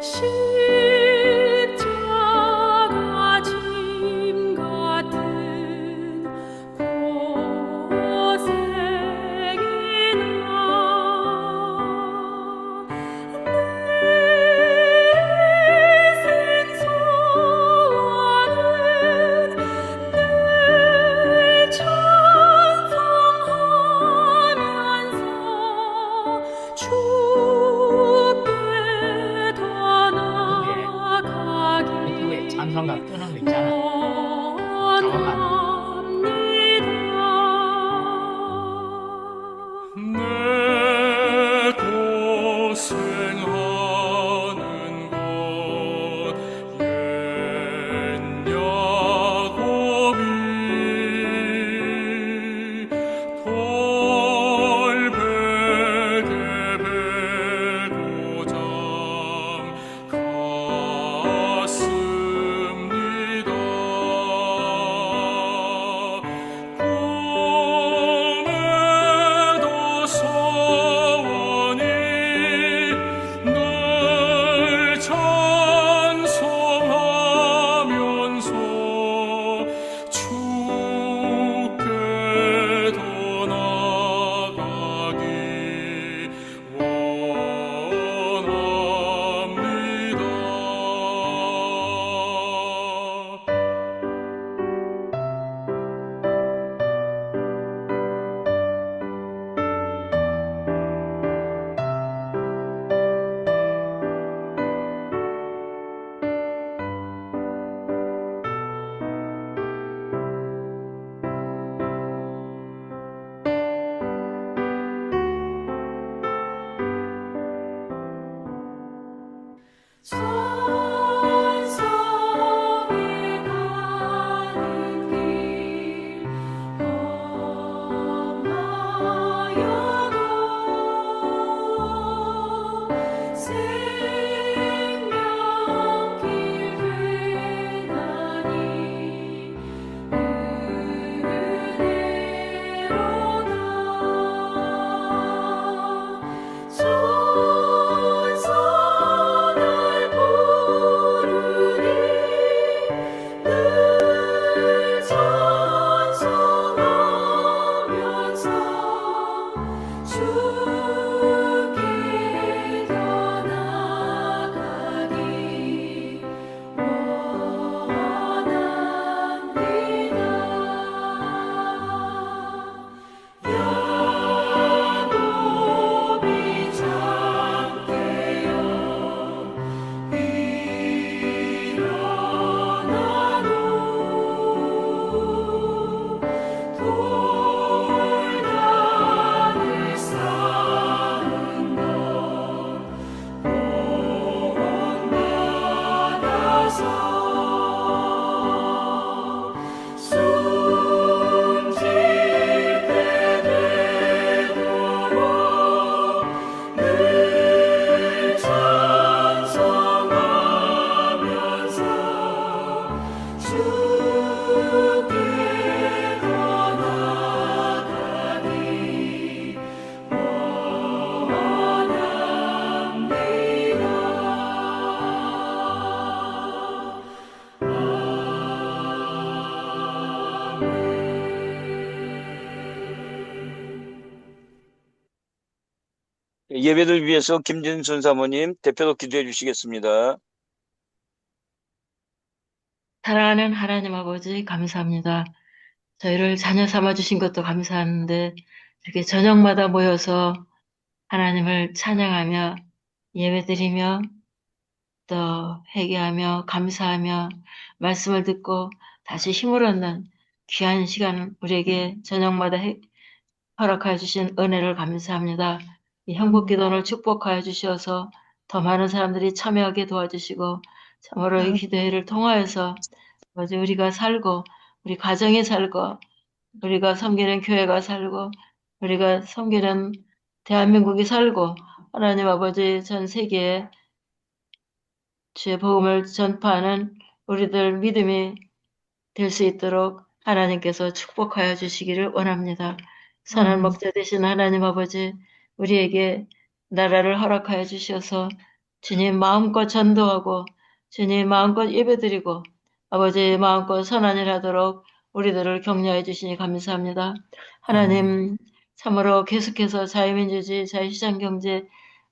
십자가 짐 같은 고생이나 생소하는 늘 찬송하면서 주께 더 유튜브에 찬송가 나아가길 뜨는 거 있잖아. 저것만. 원합니다. 내 고생하는 것 옛 야곱이 돌베개 베고 잠갔습니다. 꿈에도 소원이 늘 찬송하면서 주께 더 나아가기 원합니다. 산성에 가는 길 험하여도 생명길 되나니 은혜로다. 선선할 부르니 늘 찬송하면서 주께 더 나아가기 원합니다. 야곱이 잠깨어 일어난 후 돌단을 쌓은 것 본받아서 숨질 때 되도록 늘 찬송하면서 주께 더 나아가기 예배를 위해서 김진순 사모님 대표로 기도해 주시겠습니다. 사랑하는 하나님 아버지 감사합니다. 저희를 자녀 삼아 주신 것도 감사하는데 이렇게 저녁마다 모여서 하나님을 찬양하며 예배드리며 또 회개하며 감사하며 말씀을 듣고 다시 힘을 얻는 귀한 시간 우리에게 저녁마다 허락하여 주신 은혜를 감사합니다. 이 행복기도를 축복하여 주셔서 더 많은 사람들이 참여하게 도와주시고 참으로 이 기도회를 통하여서 아버지 우리가 살고 우리 가정이 살고 우리가 섬기는 교회가 살고 우리가 섬기는 대한민국이 살고 하나님 아버지 전 세계에 주의 복음을 전파하는 우리들 믿음이 될 수 있도록 하나님께서 축복하여 주시기를 원합니다. 선한 목자 되신 하나님 아버지 우리에게 나라를 허락하여 주셔서 주님 마음껏 전도하고 주님 마음껏 예배드리고 아버지 마음껏 선한 일 하도록 우리들을 격려해 주시니 감사합니다. 하나님 참으로 계속해서 자유민주주의, 자유시장경제,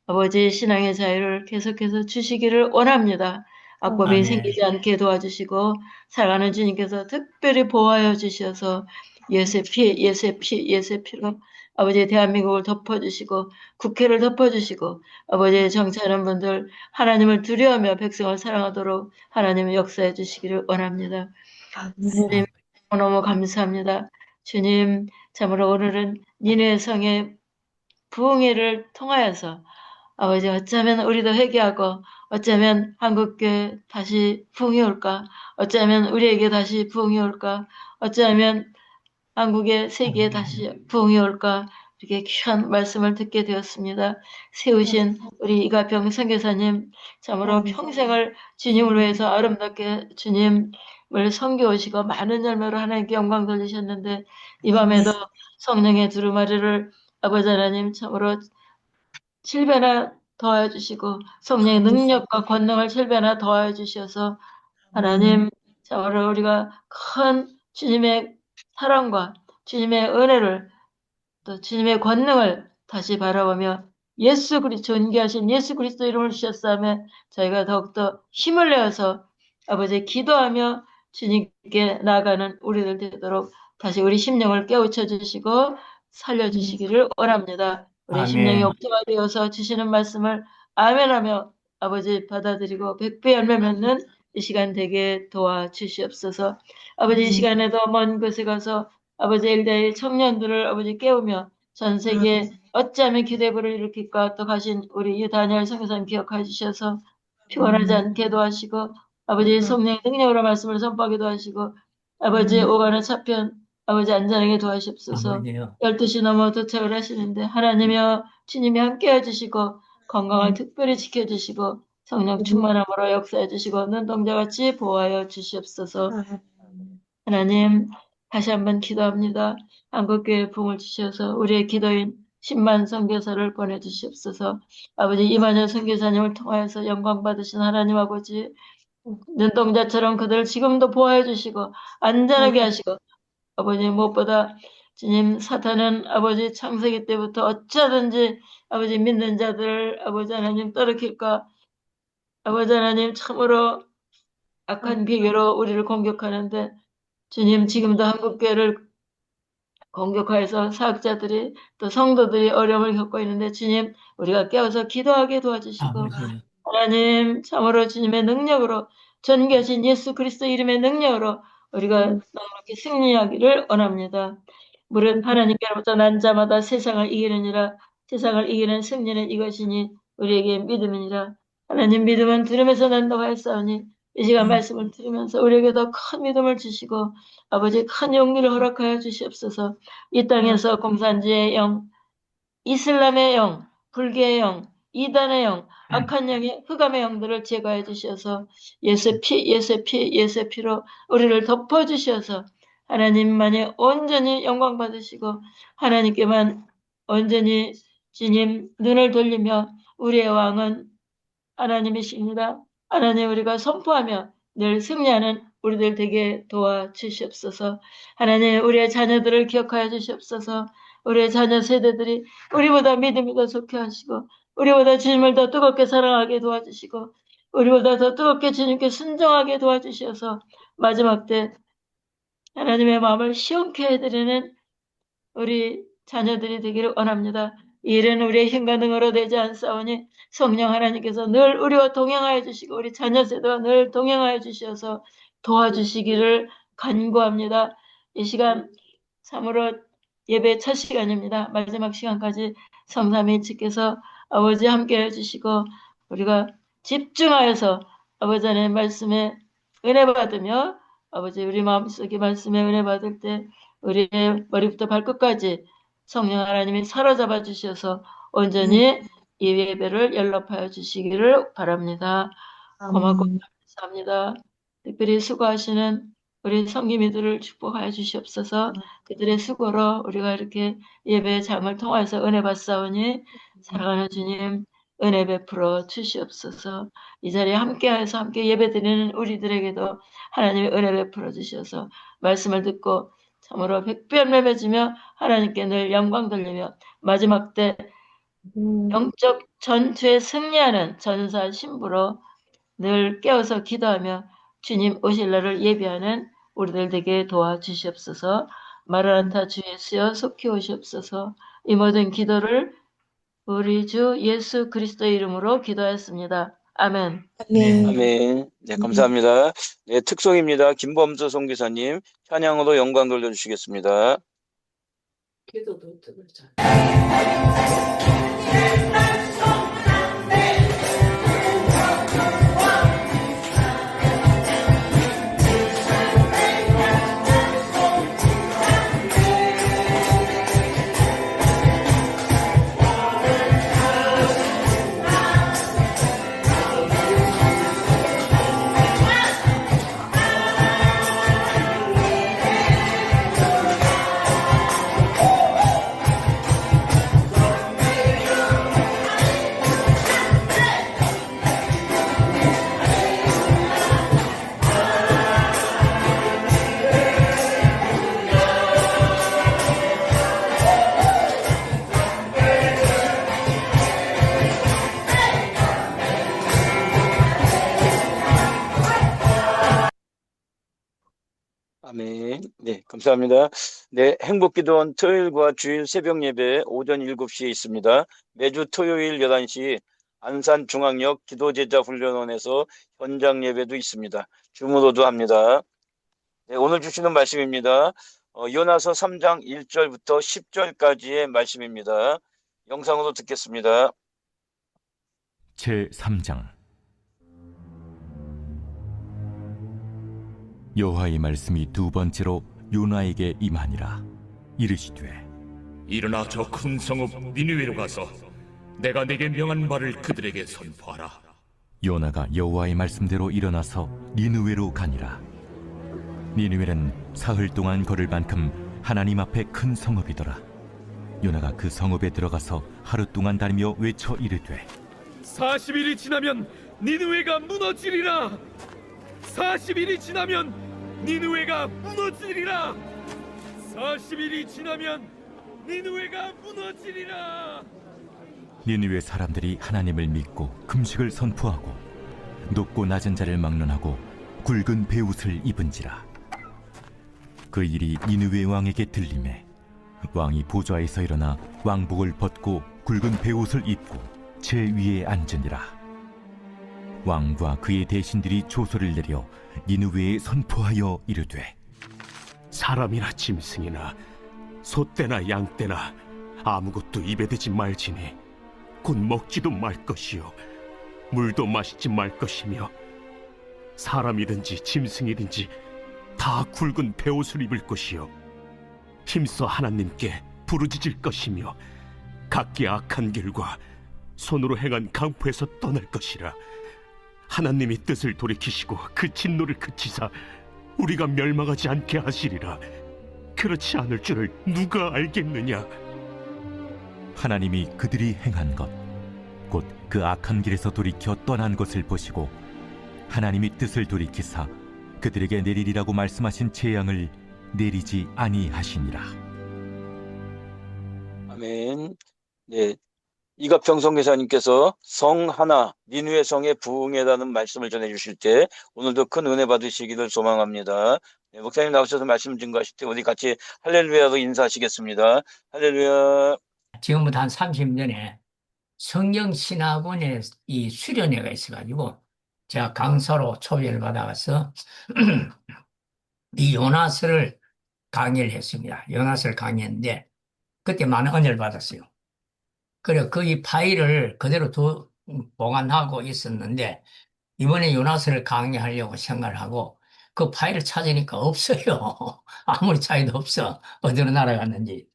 아버지 신앙의 자유를 계속해서 주시기를 원합니다. 악법이 아멘. 생기지 않게 도와주시고 살아가는 주님께서 특별히 보호하여 주셔서 예수의 피로 아버지 대한민국을 덮어주시고 국회를 덮어주시고 아버지 정치하는 분들 하나님을 두려워하며 백성을 사랑하도록 하나님의 역사해 주시기를 원합니다. 주님 너무 감사합니다. 주님 참으로 오늘은 니네 성의 부흥회를 통하여서 아버지 어쩌면 우리도 회개하고 어쩌면 한국교회 다시 부흥이 올까 어쩌면 우리에게 다시 부흥이 올까 어쩌면 한국의 세계에 다시 부흥이 올까 이렇게 귀한 말씀을 듣게 되었습니다. 세우신 우리 이가평 선교사님 참으로 평생을 주님을 위해서 아름답게 주님을 섬겨오시고 많은 열매로 하나님께 영광 돌리셨는데 이 밤에도 성령의 두루마리를 아버지 하나님 참으로 7배나 더하여 주시고 성령의 능력과 권능을 7배나 더하여 주셔서 하나님 참으로 우리가 큰 주님의 사랑과 주님의 은혜를 또 주님의 권능을 다시 바라보며 존귀하신 예수 그리스도 이름을 주셨사며 저희가 더욱더 힘을 내어서 아버지 기도하며 주님께 나아가는 우리들 되도록 다시 우리 심령을 깨우쳐 주시고 살려주시기를 원합니다. 우리 심령이 아멘. 옥토가 되어서 주시는 말씀을 아멘하며 아버지 받아들이고 백배 열매 맺는 이 시간 되게 도와주시옵소서. 아버지 이 시간에도 먼 곳에 가서 아버지 엘다의 청년들을 아버지 깨우며 전 세계에 어찌하면 기대부를 일으킬까 또 가신 우리 유다니엘 선교사님 기억해 주셔서 피곤하지 않게 도와주시고 아버지 성령의 능력으로 말씀을 선포하기도 하시고 아버지 오가는 차편 아버지 안전하게 도와주시옵소서. 아멘이요. 12시 넘어 도착을 하시는데 하나님이여 주님이 함께 해주시고 건강을 특별히 지켜주시고 성령 충만함으로 역사해 주시고 눈동자같이 보호하여 주시옵소서. 하나님 다시 한번 기도합니다. 한국교회 부흥을 주셔서 우리의 기도인 10만 선교사를 보내주시옵소서. 아버지 이만현 선교사님을 통하여서 영광 받으신 하나님 아버지 눈동자처럼 그들을 지금도 보호해 주시고 안전하게 하시고 아버지 무엇보다 주님 사탄은 아버지 창세기 때부터 어찌하든지 아버지 믿는 자들을 아버지 하나님 떨어킬까 아버지 하나님 참으로 악한 비계로 우리를 공격하는데 주님 지금도 한국교회를 공격하여서 사역자들이 또 성도들이 어려움을 겪고 있는데 주님 우리가 깨어서 기도하게 도와주시고 아버지. 하나님 참으로 주님의 능력으로 전개하신 예수 그리스도 이름의 능력으로 우리가 넉넉히 승리하기를 원합니다. 무릇 하나님께로부터 난 자마다 세상을 이기느니라 세상을 이기는 승리는 이것이니 우리에게 믿음이니라. 하나님 믿음은 들음에서 난다고 하였사오니 이 시간 말씀을 들으면서 우리에게 더 큰 믿음을 주시고 아버지 큰 용기를 허락하여 주시옵소서. 이 땅에서 공산주의의 영, 이슬람의 영, 불교의 영, 이단의 영, 악한 영의 흑암의 영들을 제거해 주셔서 예수의 피로 우리를 덮어 주셔서 하나님만이 온전히 영광 받으시고 하나님께만 온전히 주님 눈을 돌리며 우리의 왕은 하나님이십니다. 하나님 우리가 선포하며 늘 승리하는 우리들 되게 도와주시옵소서. 하나님 우리의 자녀들을 기억하여 주시옵소서. 우리의 자녀 세대들이 우리보다 믿음이 더 좋게 하시고 우리보다 주님을 더 뜨겁게 사랑하게 도와주시고 우리보다 더 뜨겁게 주님께 순종하게 도와주셔서 마지막 때 하나님의 마음을 시원케 해드리는 우리 자녀들이 되기를 원합니다. 이 일은 우리의 힘과 능으로 되지 않사오니 성령 하나님께서 늘 우리와 동행하여 주시고 우리 자녀 세대와 늘 동행하여 주셔서 도와주시기를 간구합니다. 이 시간 참으로 예배 첫 시간입니다. 마지막 시간까지 성삼위일체께서 아버지 함께 해주시고 우리가 집중하여서 아버지 하나님 말씀에 은혜 받으며 아버지 우리 마음속에 말씀에 은혜 받을 때 우리의 머리부터 발끝까지 성령 하나님이 사로잡아 주셔서 온전히 이 예배를 연락하여 주시기를 바랍니다. 고맙고 감사합니다. 특별히 수고하시는 우리 성기미들을 축복하여 주시옵소서. 그들의 수고로 우리가 이렇게 예배 장을 통해서 은혜 받사오니 사랑하는 주님 은혜 베풀어 주시옵소서. 이 자리에 함께해서 함께 예배드리는 우리들에게도 하나님의 은혜 베풀어 주셔서 말씀을 듣고 참으로 백변매매지며 하나님께 늘 영광 돌리며 마지막 때 영적 전투에 승리하는 전사 신부로 늘 깨어서 기도하며 주님 오실 날을 예비하는 우리들 되게 도와주시옵소서. 마라나타 주 예수여 속히 오시옵소서. 이 모든 기도를 우리 주 예수 그리스도의 이름으로 기도하였습니다. 아멘. 아멘. 아멘. 네, 감사합니다. 네, 특송입니다. 김범수 송기사님, 찬양으로 영광 돌려주시겠습니다. 기도도 들자. 아멘. 네, 감사합니다. 네, 행복기도원 토요일과 주일 새벽 예배 오전 7시에 있습니다. 매주 토요일 11시 안산중앙역 기도제자훈련원에서 현장 예배도 있습니다. 줌으로도 합니다. 네, 오늘 주시는 말씀입니다. 요나서 3장 1절부터 10절까지의 말씀입니다. 영상으로 듣겠습니다. 제3장 여호와의 말씀이 두 번째로 요나에게 임하니라. 이르시되 일어나 저 큰 성읍 니느웨로 가서 내가 네게 명한 말을 그들에게 선포하라. 요나가 여호와의 말씀대로 일어나서 니느웨로 가니라. 니느웨는 사흘 동안 걸을 만큼 하나님 앞에 큰 성읍이더라. 요나가 그 성읍에 들어가서 하루 동안 다니며 외쳐 이르되 40일이 지나면 니느웨가 무너지리라. 40일이 지나면 니느웨가 무너지리라. 40일이 지나면 니느웨가 무너지리라. 니느웨 사람들이 하나님을 믿고 금식을 선포하고 높고 낮은 자를 막론하고 굵은 베옷을 입은지라. 그 일이 니느웨 왕에게 들리매 왕이 보좌에서 일어나 왕복을 벗고 굵은 베옷을 입고 제 위에 앉으니라. 왕과 그의 대신들이 조서를 내려 니느웨에 선포하여 이르되 사람이나 짐승이나 소떼나 양떼나 아무것도 입에 대지 말지니 곧 먹지도 말 것이요 물도 마시지 말 것이며 사람이든지 짐승이든지 다 굵은 베옷을 입을 것이요 힘써 하나님께 부르짖을 것이며 각기 악한 길과 손으로 행한 강포에서 떠날 것이라. 하나님이 뜻을 돌이키시고 그 진노를 그치사 우리가 멸망하지 않게 하시리라. 그렇지 않을 줄을 누가 알겠느냐. 하나님이 그들이 행한 것 곧 그 악한 길에서 돌이켜 떠난 것을 보시고 하나님이 뜻을 돌이키사 그들에게 내리리라고 말씀하신 재앙을 내리지 아니하시니라. 아멘. 네, 이갑평성 교사님께서 성 하나 니느웨 성에 부응해라는 말씀을 전해주실 때 오늘도 큰 은혜 받으시기를 소망합니다. 네, 목사님 나오셔서 말씀 증거하실 때 우리 같이 할렐루야로 인사하시겠습니다. 할렐루야. 지금부터 한 30년에 성경신학원에 이 수련회가 있어가지고 제가 강사로 초대를 받아가서 이 요나서를 강의를 했습니다. 요나서를 강의했는데 그때 많은 은혜를 받았어요. 그래, 그 이 파일을 그대로 보관하고 있었는데 이번에 요나서를 강의하려고 생각을 하고 그 파일을 찾으니까 없어요. 아무리 찾아도 없어. 어디로 날아갔는지.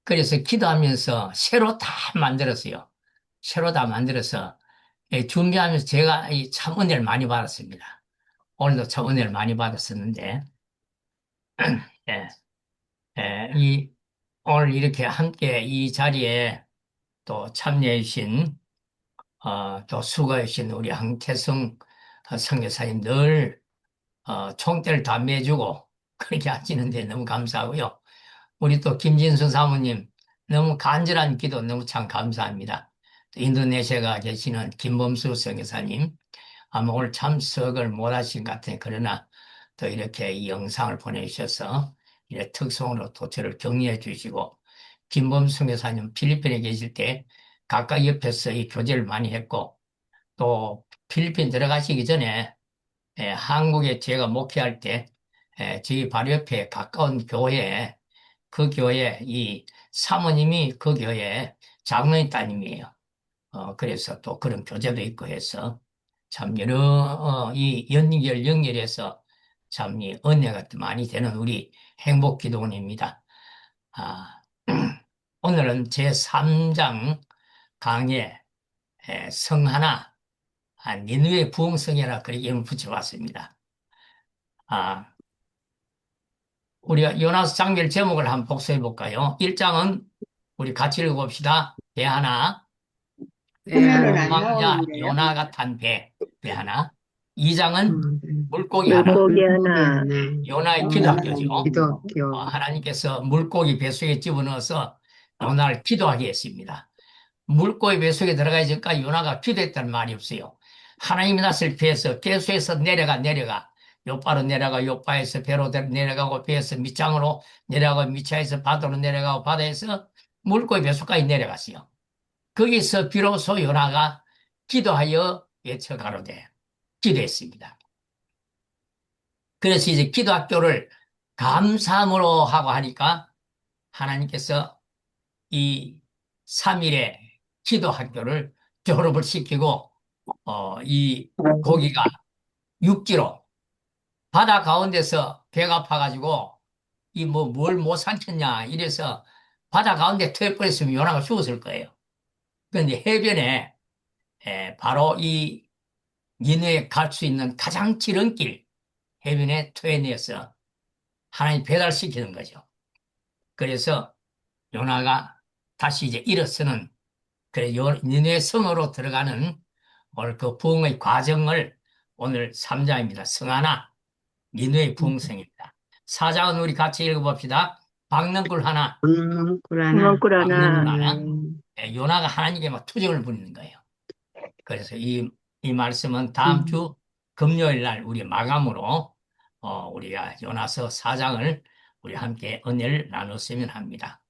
그래서 기도하면서 새로 다 만들었어요. 새로 다 만들어서 준비하면서 제가 참 은혜를 많이 받았습니다. 오늘도 참 은혜를 많이 받았었는데 예, 오늘 이렇게 함께 이 자리에 또 참여해 주신 또 수고하신 우리 황태성 선교사님 늘 총대를 다 매주고 그렇게 하시는데 너무 감사하고요. 우리 또 김진수 사모님 너무 간절한 기도 너무 참 감사합니다. 또 인도네시아가 계시는 김범수 선교사님 아마 오늘 참석을 못 하신 것 같아요. 그러나 또 이렇게 이 영상을 보내주셔서 이렇게 특송으로 또 저를 격려해 주시고 김범수 선교사님 필리핀에 계실 때 가까이 옆에서 이 교제를 많이 했고 또 필리핀 들어가시기 전에 한국에 제가 목회할 때 저희 바로 옆에 가까운 교회에 그 교회 이 사모님이 그 교회 장로님 따님이에요. 그래서 또 그런 교제도 있고 해서 참 여러 이 연결해서 참 이 은혜가 많이 되는 우리 행복 기도원입니다. 아, 오늘은 제 3장 강의 성 하나 니느웨 부흥성이라 그렇게 이름을 붙여봤습니다. 우리가 요나스 장면 제목을 한번 복수해 볼까요? 1장은 우리 같이 읽어봅시다. 배 하나, 화면은 안 왕자 나오는데요? 요나가 탄 배 하나. 2장은 네. 물고기 하나, 물고기 하나, 요나의 기도학교죠. 기독교. 하나님께서 물고기 뱃속에 집어넣어서 요나를 기도하게 했습니다. 물고기 뱃속에 들어가기 전까지 요나가 기도했다는 말이 없어요. 하나님이 낯을 피해서 계수에서 내려가 요바로 내려가 요바에서 배로 내려가고 배에서 밑장으로 내려가고 밑차에서 바다로 내려가고 바다에서 물고기 뱃속까지 내려갔어요. 거기서 비로소 요나가 기도하여 외쳐가로되 기도했습니다. 그래서 이제 기도학교를 감사함으로 하고 하니까 하나님께서 이 3일의 기도학교를 졸업을 시키고 이 고기가 육지로 바다 가운데서 배가 아파가지고 이 뭘 못 삼켰냐 이래서 바다 가운데 터져버렸으면 요나가 죽었을 거예요. 그런데 해변에 바로 이 니느웨에 갈 수 있는 가장 지름길 해변에 토해내서 하나님 배달시키는 거죠. 그래서 요나가 다시 이제 일어서는 그래 니느웨 성으로 들어가는 오늘 그 부흥의 과정을 오늘 3장입니다. 성 하나 니느웨 부흥성입니다. 4장은 우리 같이 읽어봅시다. 박능굴 하나, 꿀 하나. 박능굴 하나. 요나가 하나님께 막 투정을 부리는 거예요. 그래서 이 말씀은 다음 주 금요일 날 우리 마감으로 우리가 요나서 4장을 우리 함께 은혜를 나눴으면 합니다.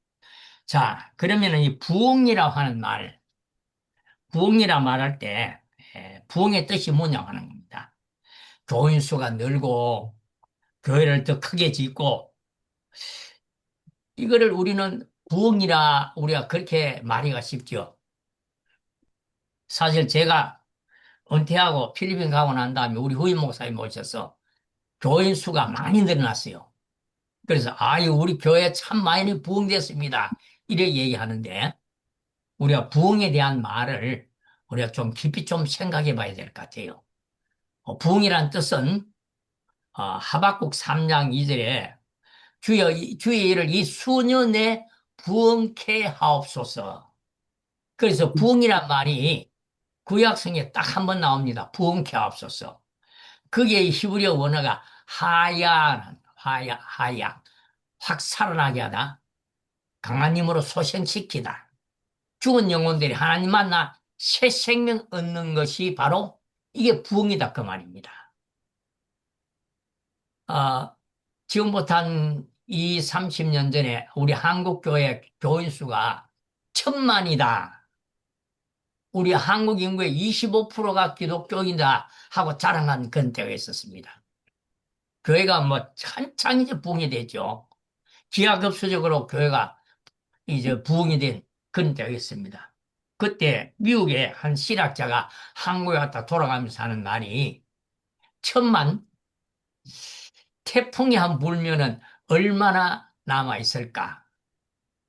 자, 그러면은 이 부흥이라고 하는 말, 부흥이라 말할 때 부흥의 뜻이 뭐냐고 하는 겁니다. 교인 수가 늘고 교회를 더 크게 짓고 이거를 우리는 부흥이라 우리가 그렇게 말하기가 쉽죠. 사실 제가 은퇴하고 필리핀 가고 난 다음에 우리 후임 목사님 모셔서 교인 수가 많이 늘어났어요. 그래서 아유 우리 교회 참 많이 부흥됐습니다. 이렇게 얘기하는데 우리가 부흥에 대한 말을 우리가 좀 깊이 좀 생각해 봐야 될 것 같아요. 부흥이란 뜻은 하박국 3장 2절에 주의 일을 이 수년에 부흥케 하옵소서. 그래서 부흥이란 말이 구약성에 딱 한 번 나옵니다. 부흥케 하옵소서. 그게 히브리어 원어가 하야, 확 살아나게 하다. 강한 힘으로 소생시키다. 죽은 영혼들이 하나님 만나 새 생명 얻는 것이 바로 이게 부흥이다 그 말입니다. 지금부터 한 30년 전에 우리 한국교회 교인 수가 1,000만이다. 우리 한국 인구의 25%가 기독교인이다 하고 자랑한 그런 때가 있었습니다. 교회가 한창 이제 부흥이 됐죠. 기하급수적으로 교회가 이제 부흥이 된 그런 때가 있습니다. 그때 미국의 한 신학자가 한국에 왔다 돌아가면서 하는 말이 1,000만 태풍이 한 불면은 얼마나 남아 있을까?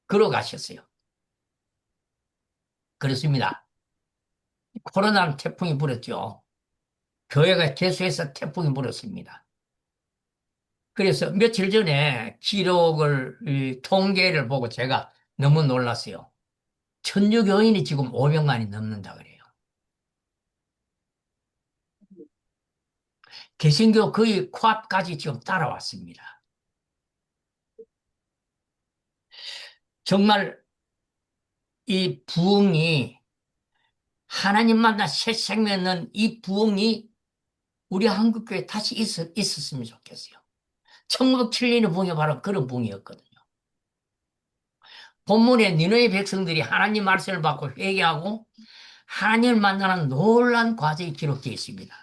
그러 가셨어요. 그렇습니다. 코로나 태풍이 불었죠. 교회가 개수해서 태풍이 불었습니다. 그래서 며칠 전에 기록을, 통계를 보고 제가 너무 놀랐어요. 천주교인이 지금 500만이 넘는다 그래요. 개신교 거의 코앞까지 지금 따라왔습니다. 정말 이 부흥이 하나님 만나 새 생명 있는 이 부흥이 우리 한국교회에 다시 있었으면 좋겠어요. 1907년의 부흥이 바로 그런 부흥이었거든요. 본문에 니느웨 백성들이 하나님 말씀을 받고 회개하고 하나님을 만나는 놀라운 과정이 기록되어 있습니다.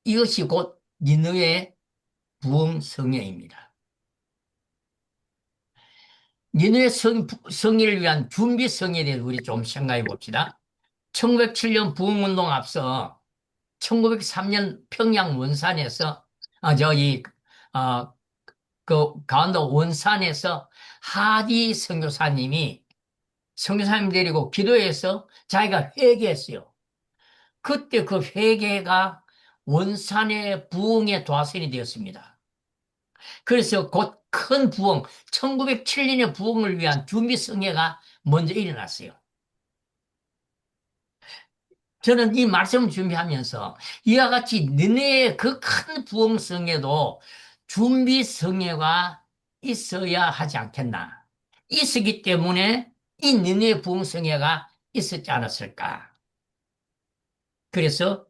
이것이 곧 니느웨 부흥 성회입니다. 니느웨 성회를 위한 준비 성회에 대해서 우리 좀 생각해 봅시다. 1907년 부흥운동 앞서 1903년 평양 원산에서 강원도 원산에서 하디 선교사님이 선교사님 데리고 기도해서 자기가 회개했어요. 그때 그 회개가 원산의 부흥의 도화선이 되었습니다. 그래서 곧 큰 부흥, 1907년의 부흥을 위한 준비 성회가 먼저 일어났어요. 저는 이 말씀을 준비하면서 이와 같이 너네의 그 큰 부흥 성회도 준비 성회가 있어야 하지 않겠나. 있었기 때문에 이 너네의 부흥 성회가 있었지 않았을까. 그래서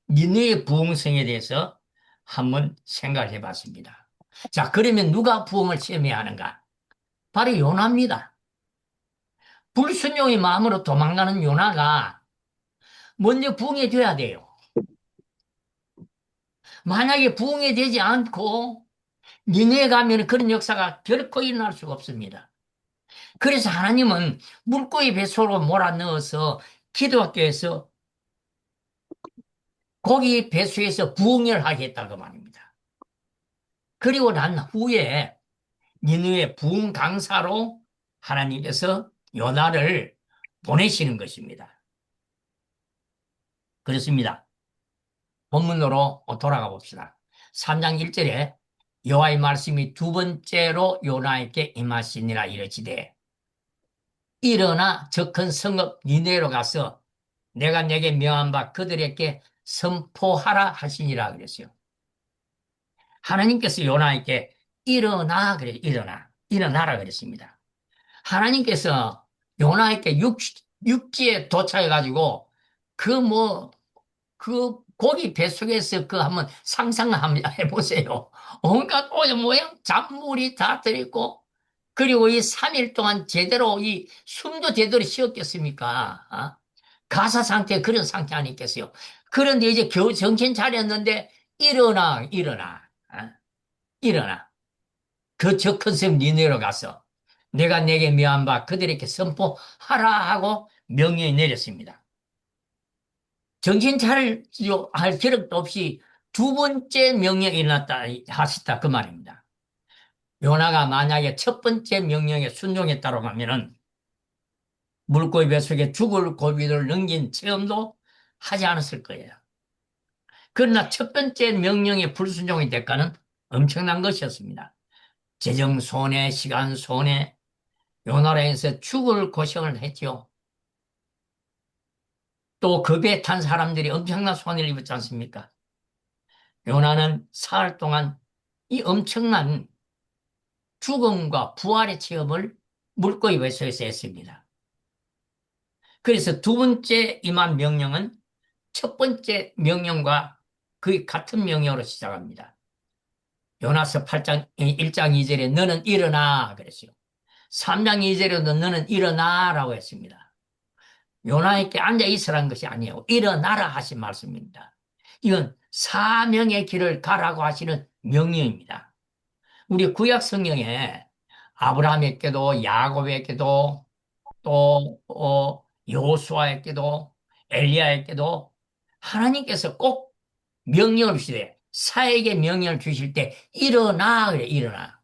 니느웨 부흥성에 대해서 한번 생각을 해봤습니다. 자, 그러면 누가 부흥을 체험해야 하는가? 바로 요나입니다. 불순종의 마음으로 도망가는 요나가 먼저 부흥이 돼야 돼요. 만약에 부흥이 되지 않고 니느웨 가면 그런 역사가 결코 일어날 수가 없습니다. 그래서 하나님은 물고기 뱃속으로 몰아넣어서 기도학교에서 고기 배수에서 부흥을 하겠다고 말입니다. 그리고 난 후에 니느웨 부흥 강사로 하나님께서 요나를 보내시는 것입니다. 그렇습니다. 본문으로 돌아가 봅시다. 3장 1절에 여호와의 말씀이 두 번째로 요나에게 임하시니라 이르시되 일어나 저 큰 성읍 니느웨로 가서 내가 내게 명한 바 그들에게 선포하라 하시니라 그랬어요. 하나님께서 요나에게 일어나 그래 일어나라 그랬습니다. 하나님께서 요나에게 육지에 도착해 가지고 그 고기 뱃속에서 그 한번 상상 한번 해보세요. 온갖 모양 잡물이 다 들어있고 그리고 이 3일 동안 제대로 이 숨도 제대로 쉬었겠습니까? 가사 상태 그런 상태 아니겠어요? 그런데 이제 겨우 정신 차렸는데 일어나. 그 저 큰 섬 니느웨로 가서 내가 내게 명한 바 그들에게 선포하라 하고 명령이 내렸습니다. 정신 차릴 할 기력도 없이 두 번째 명령이 일어났다 하시다 그 말입니다. 요나가 만약에 첫 번째 명령에 순종했다고 하면은 물고기 뱃속에 죽을 고비를 넘긴 체험도 하지 않았을 거예요. 그러나 첫 번째 명령에 불순종의 대가는 엄청난 것이었습니다. 재정 손해, 시간 손해, 요나라에서 죽을 고생을 했죠. 또 그 배에 탄 사람들이 엄청난 손해를 입었지 않습니까? 요나는 사흘 동안 이 엄청난 죽음과 부활의 체험을 물고기 뱃속에서 했습니다. 그래서 두 번째 임한 명령은 첫 번째 명령과 거의 같은 명령으로 시작합니다. 요나서 1장 2절에 너는 일어나 그랬어요. 3장 2절에도 너는 일어나라고 했습니다. 요나에게 앉아있으라는 것이 아니에요. 일어나라 하신 말씀입니다. 이건 사명의 길을 가라고 하시는 명령입니다. 우리 구약 성경에 아브라함에게도 야곱에게도 또 여호수아에게도 엘리야에게도 하나님께서 꼭 명령을 주시되 사에게 명령을 주실 때 일어나 그래 일어나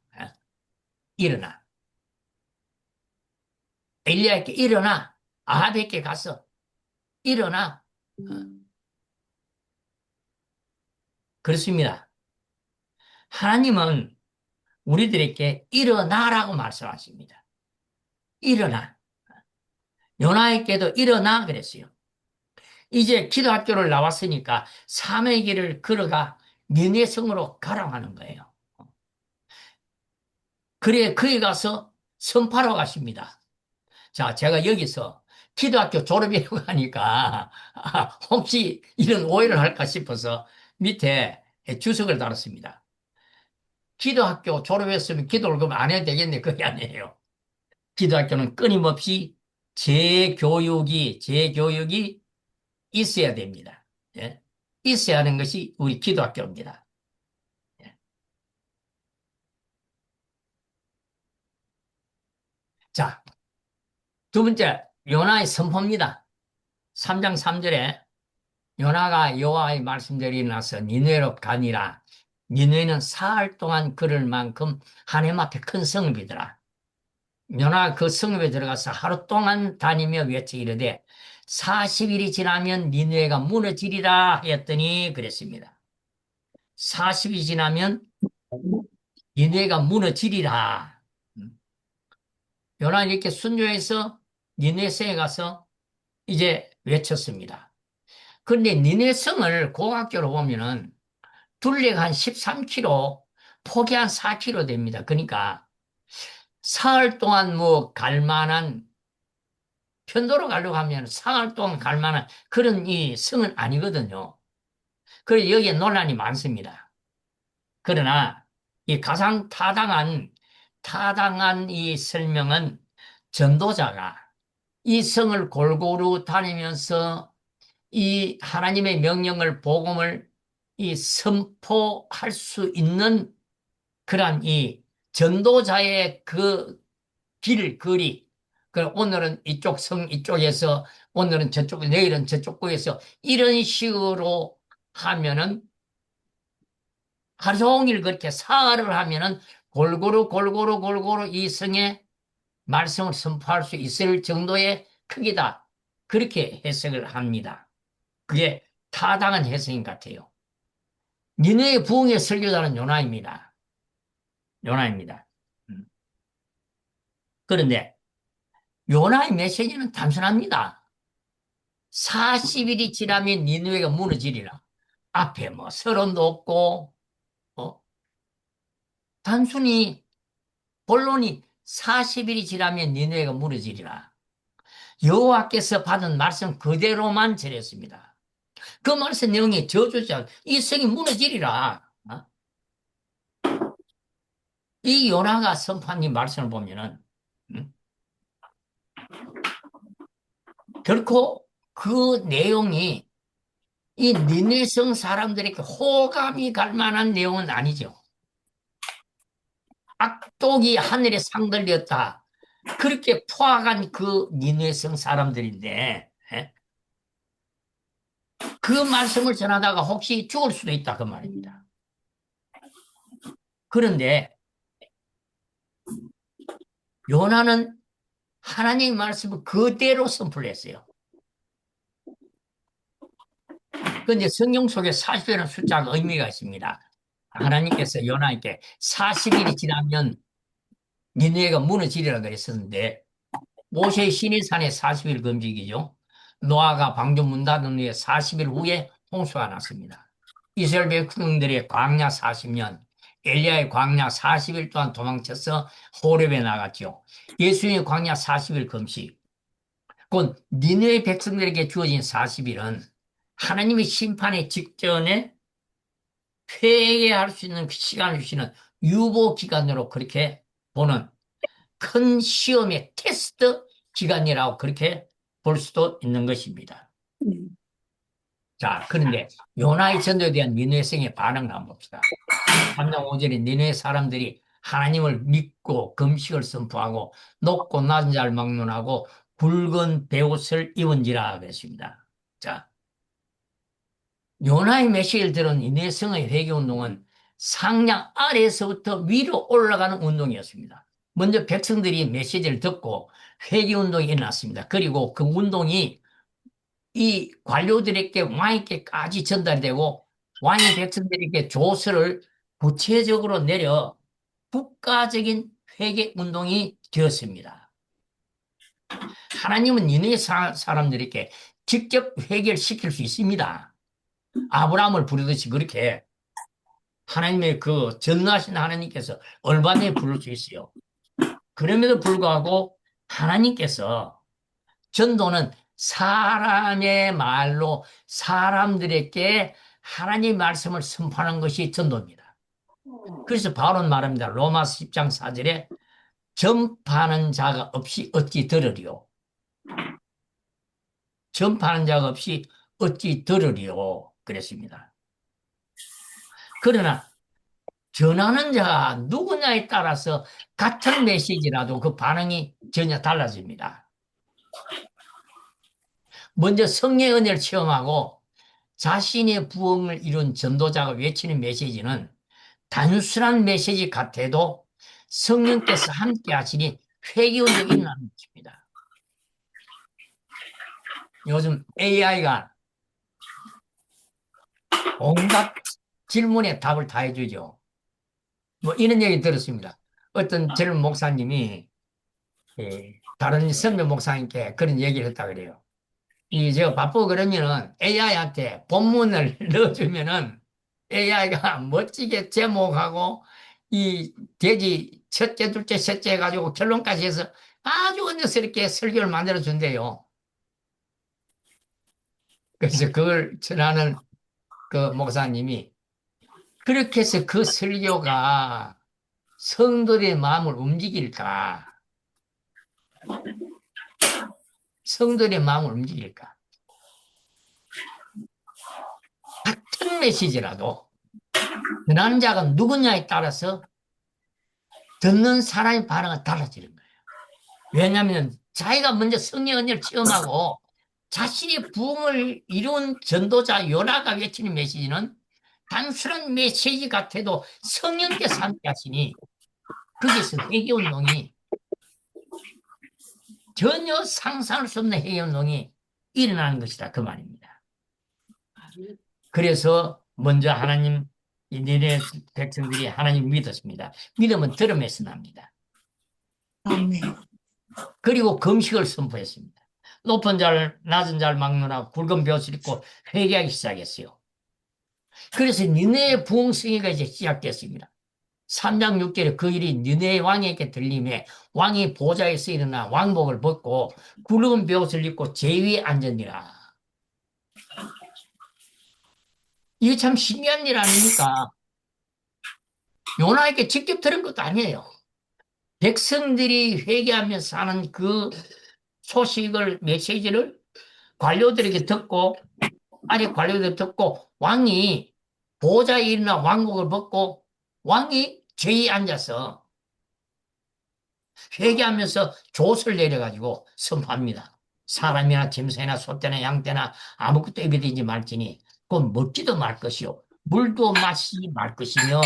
엘리야에게 일어나 아합에게 가서 일어나 그렇습니다. 하나님은 우리들에게 일어나라고 말씀하십니다. 일어나. 요나에게도 일어나 그랬어요. 이제 기도학교를 나왔으니까 삶의 길을 걸어가 니네 성으로 가라고 하는 거예요. 그래, 거기 가서 선포하러 가십니다. 자, 제가 여기서 기도학교 졸업이라고 하니까 혹시 이런 오해를 할까 싶어서 밑에 주석을 달았습니다. 기도학교 졸업했으면 기도를 그럼 안 해도 되겠네. 그게 아니에요. 기도학교는 끊임없이 재교육이 있어야 됩니다. 예? 있어야 하는 것이 우리 기도학교입니다. 예. 자, 두 번째, 요나의 선포입니다. 3장 3절에 요나가 여호와의 말씀대로 일어나서 니느웨로 가니라. 니느웨는 사흘 동안 걸을 만큼 하나님 앞에 큰 성읍이더라. 요나가 그 성읍에 들어가서 하루 동안 다니며 외쳐 이르되 40일이 지나면 니느웨가 무너지리라 했더니 그랬습니다. 40일이 지나면 니느웨가 무너지리라. 요나는 이렇게 순교해서 니느웨 성에 가서 이제 외쳤습니다. 그런데 니네 성을 고학교로 보면은 둘레가 한 13km, 폭이 한 4km 됩니다. 그러니까 사흘 동안 뭐 갈 만한, 편도로 가려고 하면 사흘 동안 갈 만한 그런 이 성은 아니거든요. 그래서 여기에 논란이 많습니다. 그러나 이 가장 타당한 이 설명은 전도자가 이 성을 골고루 다니면서 이 하나님의 명령을, 복음을 이 선포할 수 있는 그러한 이 전도자의 그 길거리, 그 오늘은 이쪽 성 이쪽에서, 오늘은 저쪽, 내일은 저쪽 구에서 이런 식으로 하면은 하루 종일 그렇게 사흘을 하면은 골고루 이 성의 말씀을 선포할 수 있을 정도의 크기다. 그렇게 해석을 합니다. 그게 타당한 해석인 것 같아요. 니느웨 부흥의 설교자는 요나입니다. 요나입니다. 그런데 요나의 메시지는 단순합니다. 40일이 지나면 니느웨가 무너지리라. 앞에 뭐 서론도 없고 단순히 본론이 40일이 지나면 니느웨가 무너지리라. 여호와께서 받은 말씀 그대로만 전했습니다. 그 말씀 내용이 저주자, 이 성이 무너지리라. 이 요나가 선포한 이 말씀을 보면은 결코 그 내용이 이 니느웨 성 사람들에게 호감이 갈 만한 내용은 아니죠. 악독이 하늘에 상들렸다. 그렇게 포악한 그 니느웨 성 사람들인데 그 말씀을 전하다가 혹시 죽을 수도 있다 그 말입니다. 그런데 요나는 하나님의 말씀을 그대로 선포를 했어요. 그런데 성경 속에 40이라는 숫자가 의미가 있습니다. 하나님께서 요나에게 40일이 지나면 니느웨가 무너지리라 그랬었는데 모세의 시내산에 40일 금식이죠. 노아가 방주 문 닫은 후에 40일 후에 홍수가 났습니다. 이스라엘 백성들의 광야 40년, 엘리야의 광야 40일 동안 도망쳐서 호렙에 나갔죠. 예수님의 광야 40일 금식. 곧 니느웨 백성들에게 주어진 40일은 하나님의 심판의 직전에 회개할 수 있는 시간을 주시는 유보 기간으로 그렇게 보는 큰 시험의 테스트 기간이라고 그렇게 볼 수도 있는 것입니다. 자, 그런데 요나의 전도에 대한 니느웨 성의 반응을 한번 봅시다. 3장 5절에 니느웨 사람들이 하나님을 믿고 금식을 선포하고 높고 낮은 자를 막론하고 굵은 베옷을 입은지라 그랬습니다. 자, 요나의 메시지를 들은 니느웨 성의 회개운동은 상량 아래에서부터 위로 올라가는 운동이었습니다. 먼저 백성들이 메시지를 듣고 회개운동이 일어났습니다. 그리고 그 운동이 이 관료들에게 왕에게까지 전달이 되고 왕이 백성들에게 조서를 구체적으로 내려 국가적인 회개운동이 되었습니다. 하나님은 니느웨 사람들에게 직접 회개를 시킬 수 있습니다. 아브라함을 부르듯이 그렇게 하나님의 그 전능하신 하나님께서 얼마든지 부를 수 있어요. 그럼에도 불구하고 하나님께서 전도는 사람의 말로 사람들에게 하나님의 말씀을 선포하는 것이 전도입니다. 그래서 바울은 말합니다. 로마서 10장 4절에 전파하는 자가 없이 어찌 들으리요. 전파하는 자가 없이 어찌 들으리요. 그랬습니다. 그러나 전하는 자가 누구냐에 따라서 같은 메시지라도 그 반응이 전혀 달라집니다. 먼저 성령의 은혜를 체험하고 자신의 부흥을 이룬 전도자가 외치는 메시지는 단순한 메시지 같아도 성령께서 함께 하시니 회개운동이 일어나는 것입니다. 요즘 AI가 온갖 질문에 답을 다 해주죠. 뭐 이런 얘기 들었습니다. 어떤 젊은 목사님이 다른 선배 목사님께 그런 얘기를 했다 그래요. 제가 바쁘고 그러면은 AI한테 본문을 넣어주면은 AI가 멋지게 제목하고 이 돼지 첫째, 둘째, 셋째 해가지고 결론까지 해서 아주 은혜스럽게 설교를 만들어 준대요. 그래서 그걸 전하는 그 목사님이 그렇게 해서 그 설교가 성도의 마음을 움직일까? 성도의 마음을 움직일까? 같은 메시지라도 전하는 자가 누구냐에 따라서 듣는 사람의 반응은 달라지는 거예요. 왜냐하면 자기가 먼저 성령 은혜를 체험하고 자신의 부흥을 이룬 전도자 요나가 외치는 메시지는 단순한 메시지 같아도 성령께서 함께 하시니 거기서 회개운동이 전혀 상상할 수 없는 회개운동이 일어나는 것이다 그 말입니다. 그래서 먼저 하나님 니네 백성들이 하나님 믿었습니다. 믿음은 들음에서 납니다. 그리고 금식을 선포했습니다. 높은 자를 낮은 자를 막론하고 굵은 벼슬 입고 회개하기 시작했어요. 그래서 니네의 부흥성회가 이제 시작됐습니다. 3장 6절에 그 일이 니네 왕에게 들림에 왕이 보좌에서 일어나 왕복을 벗고 굵은 벼슬 입고 제위에 앉으니라. 이게 참 신기한 일 아닙니까? 요나에게 직접 들은 것도 아니에요. 백성들이 회개하면서 하는 그 소식을, 메시지를 관료들에게 듣고, 아니 관료들 듣고 왕이 보좌에 일어나 왕복을 벗고 왕이 제위에 앉아서 회개하면서 돛을 내려가지고 선포합니다. 사람이나 짐승이나 소떼나 양떼나 아무것도 입에 대지 말지니 그건 먹지도 말 것이요 물도 마시지 말 것이며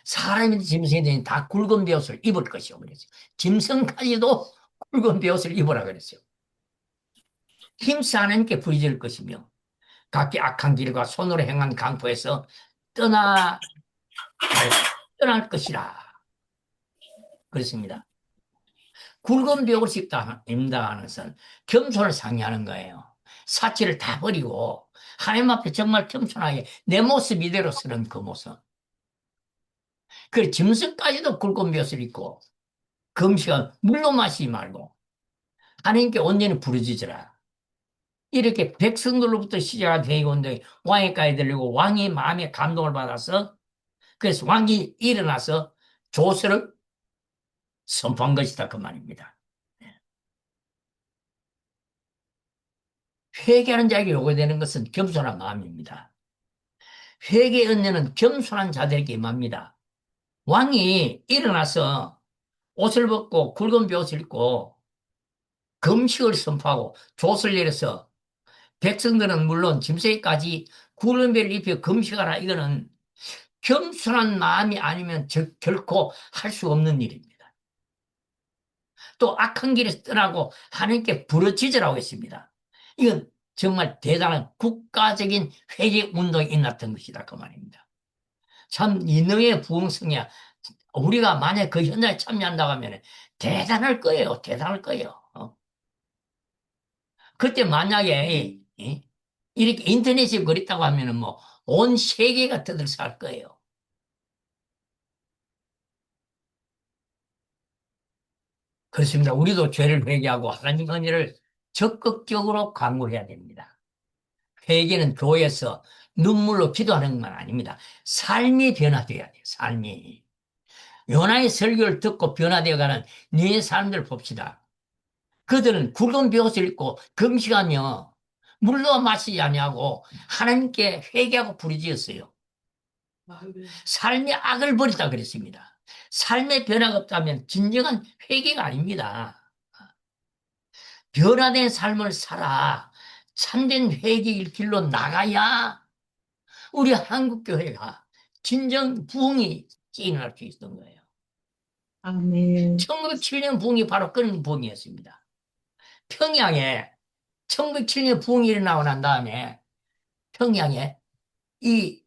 사람이든 짐승이든 다 굵은 베옷을 입을 것이요 그랬어요. 짐승까지도 굵은 베옷을 입으라 그랬어요. 힘써 하나님께 부르짖을 것이며 각기 악한 길과 손으로 행한 강포에서 떠날 것이라 그렇습니다. 굵은 벽을 입다 하는 것은 겸손을 상의하는 거예요. 사치를 다 버리고 하나님 앞에 정말 겸손하게 내 모습 이대로 쓰는 그 모습. 그 짐승까지도 굵은 벽을 입고 금식은 물로 마시지 말고 하나님께 온전히 부르짖으라. 이렇게 백성들로부터 시작한 회개운동이 왕에까지 들리고 왕이 마음에 감동을 받아서 그래서 왕이 일어나서 조서를 선포한 것이다 그 말입니다. 회개하는 자에게 요구되는 것은 겸손한 마음입니다. 회개의 은혜는 겸손한 자들에게 임합니다. 왕이 일어나서 옷을 벗고 굵은 벼옷을 입고 금식을 선포하고 돛을 내려서 백성들은 물론 짐승까지 굵은 벼를 입혀 금식하라 이거는 겸손한 마음이 아니면 결코 할 수 없는 일입니다. 또 악한 길에서 떠나고 하나님께 부르짖으라고 했습니다. 이건 정말 대단한 국가적인 회개 운동이 일어났던 것이다 그 말입니다. 참 이능의 부흥성이야. 우리가 만약 그 현장에 참여한다고 하면 대단할 거예요. 대단할 거예요. 그때 만약에 이렇게 인터넷이 그랬다고 하면은 뭐 온 세계가 떠들썩할 거예요. 그렇습니다. 우리도 죄를 회개하고 하나님 은혜를 적극적으로 강구해야 됩니다. 회개는 교회에서 눈물로 기도하는 것만 아닙니다. 삶이 변화돼야 돼요. 삶이. 요나의 설교를 듣고 변화되어가는 네 사람들 봅시다. 그들은 굵은 벼옷을 입고 금식하며 물도 마시지 아니하고 하나님께 회개하고 부르짖었어요. 삶의 악을 버리다 그랬습니다. 삶의 변화가 없다면 진정한 회개가 아닙니다. 변화된 삶을 살아 참된 회개의 길로 나가야 우리 한국교회가 진정 부흥이 일어날 수 있었던 거예요. 아멘. 1907년 부흥이 바로 그런 부흥이었습니다. 평양에 1907년 부흥이 일어나고 난 다음에 평양에 이